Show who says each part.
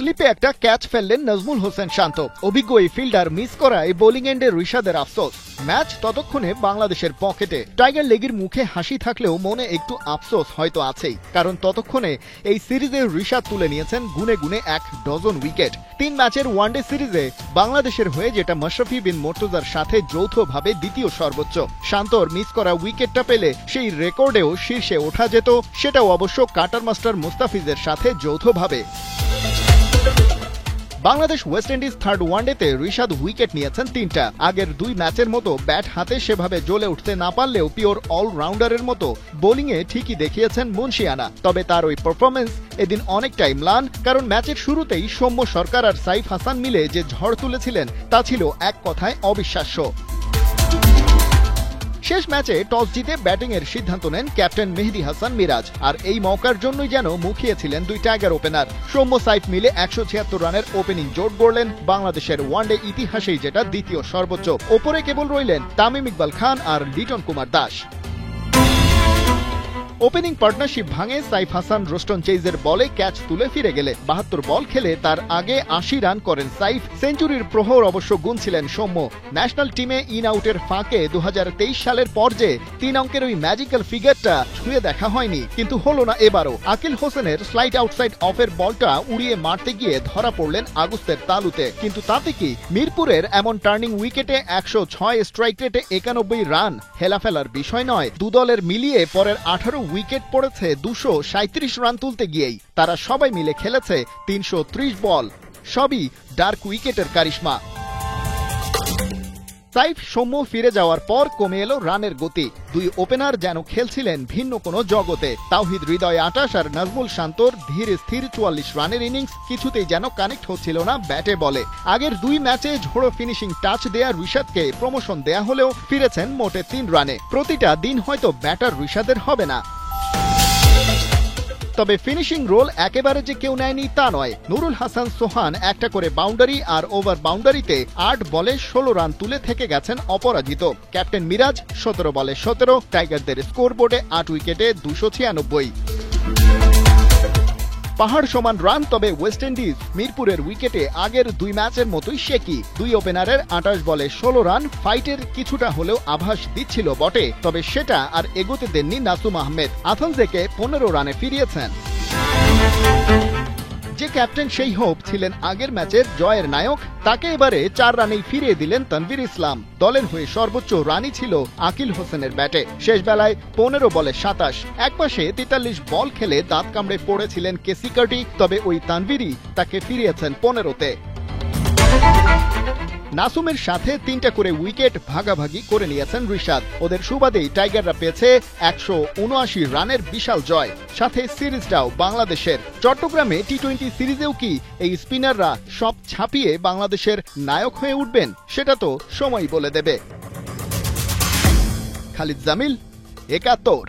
Speaker 1: স্লিপে একটা ক্যাচ ফেললেন নাজমুল হোসেন শান্ত। অভিজ্ঞ এই ফিল্ডার মিস করায় বোলিং এন্ডে ঋষাদের আফসোস। ম্যাচ ততক্ষণে বাংলাদেশের পকেটে। টাইগার লেগির মুখে হাসি থাকলেও মনে একটু আফসোস হয়তো আছেই, কারণ ততক্ষণে এই সিরিজে ঋষাদ তুলে নিয়েছেন গুনে গুনে 1 ডজন উইকেট। 3 ম্যাচের ওয়ানডে সিরিজে বাংলাদেশের হয়ে যেটা মাশরাফি বিন মুর্তজার সাথে যৌথভাবে দ্বিতীয় সর্বোচ্চ। শান্তর মিস করা উইকেটটা পেলে সেই রেকর্ডেও শীর্ষে ওঠা যেত, সেটাও অবশ্য কাটার মাস্টার মুস্তাফিজের সাথে যৌথভাবে। বাংলাদেশ ওয়েস্ট ইন্ডিজ থার্ড ওয়ানডেতে ঋষাদ উইকেট নিয়েছেন 3টা। আগের 2 ম্যাচের মতো ব্যাট হাতে সেভাবে জ্বলে উঠতে না পারলেও পিওর অলরাউন্ডারের মতো বোলিংয়ে ঠিকই দেখিয়েছেন মুন্সিয়ানা। তবে তার ওই পারফরমেন্স এদিন অনেকটাই ম্লান, কারণ ম্যাচের শুরুতেই সৌম্য সরকার আর সাইফ হাসান মিলে যে ঝড় তুলেছিলেন তা ছিল এক কথায় অবিশ্বাস্য। শেষ ম্যাচে টস জিতে ব্যাটিং এর সিদ্ধান্ত নেন ক্যাপ্টেন মেহেদী হাসান মিরাজ, আর এই মৌকার জন্যই যেন মুখিয়েছিলেন 2 টাইগার ওপেনার। সৌম্য সাইফ মিলে 176 রানের ওপেনিং জোট গড়লেন, বাংলাদেশের ওয়ানডে ইতিহাসেই যেটা দ্বিতীয় সর্বোচ্চ। ওপরে কেবল রইলেন তামিম ইকবাল খান আর লিটন কুমার দাস। ওপেনিং পার্টনারশিপ ভাঙে সাইফ হাসান রোস্টন চেইজের বলে ক্যাচ তুলে ফিরে গেলে 72 বল খেলে তার আগে 80 রান করেন সাইফ। সেঞ্চুরির প্রহর অবশ্য গুনছিলেন সৌম্য। ন্যাশনাল টিমে ইন আউটের ফাঁকে 2023 সালের পর যে 3 অঙ্কের ওই ম্যাজিক্যাল ফিগারটা ছুঁয়ে দেখা হয়নি, কিন্তু হলো না এবারও। আকিল হোসেনের স্লাইড আউটসাইড অফের বলটা উড়িয়ে মারতে গিয়ে ধরা পড়লেন আগস্টের তালুতে, কিন্তু তাতে কি মিরপুরের এমন টার্নিং উইকেটে 106 স্ট্রাইক রেটে 91 রান হেলাফেলার বিষয় নয়। 2 দলের মিলিয়ে পরের 18 উইকেট পড়েছে 237 রান তুলতে গিয়েই। তারা সবাই মিলে খেলেছে 330 বল, সবই ডার্ক উইকেটের কারিশমা। সাইফ সৌম্য ফিরে যাওয়ার পর কমে এলো রানের গতি। 2 ওপেনার যেন খেলছিলেন ভিন্ন কোনো জগতে। তাওহিদ হৃদয় 28 আর নাজমুল শান্তর ধীর স্থির 44 রানের ইনিংস কিছুতেই যেন কানেক্ট হচ্ছিল না ব্যাটে বলে। আগের 2 ম্যাচে ঝোড়ো ফিনিশিং টাচ দেয়া ঋষাদকে প্রমোশন দেয়া হলেও ফিরেছেন মোটে 3 রানে। প্রতিটা দিন হয়তো ব্যাটার ঋষাদের হবে না, তবে ফিনিশিং রোল একেবারে যে কেউ নেয়নি তা নয়। নুরুল হাসান সোহান একটা করে বাউন্ডারি আর ওভার বাউন্ডারিতে 8 বলে 16 রান তুলে থেকে গেছেন অপরাজিত। ক্যাপ্টেন মিরাজ 17 বলে 17, টাইগারদের স্কোরবোর্ডে 8 উইকেটে 296। পাহাড় সমান রান, তবে ওয়েস্ট ইন্ডিজ মিরপুরের উইকেটে আগের 2 ম্যাচের মতোই শেকি। 2 ওপেনারের 28 বলে 16 রান, ফাইটের কিছুটা হলেও আভাস দিচ্ছিল বটে, তবে সেটা আর এগোতে দেননি নাসুম আহমেদ। আফানজেকে 15 রানে ফিরিয়েছেন। যে ক্যাপ্টেন সেই হোপ ছিলেন আগের ম্যাচের জয়ের নায়ক, তাকে এবারে 4 রানেই ফিরিয়ে দিলেন তানভীর ইসলাম। দলের হয়ে সর্বোচ্চ রানই ছিল আকিল হোসেনের ব্যাটে। শেষ বেলায় 15 বলে 27। একপাশে 43 বল খেলে দাঁত কামড়ে পড়েছিলেন কেসি কার্টি, তবে ওই তানভীরই তাকে ফিরিয়েছেন 15তে। নাসুমের সাথে 3টা করে উইকেট ভাগাভাগি করে নিয়েছেন ঋষাদ। ওদের সুবাদেই টাইগাররা পেয়েছে 179 রানের বিশাল জয়, সাথে সিরিজটাও বাংলাদেশের। চট্টগ্রামে টি-20 সিরিজেও কি এই স্পিনাররা সব ছাপিয়ে বাংলাদেশের নায়ক হয়ে উঠবেন, সেটা তো সময় বলে দেবে। খালিদ জামিল, 71।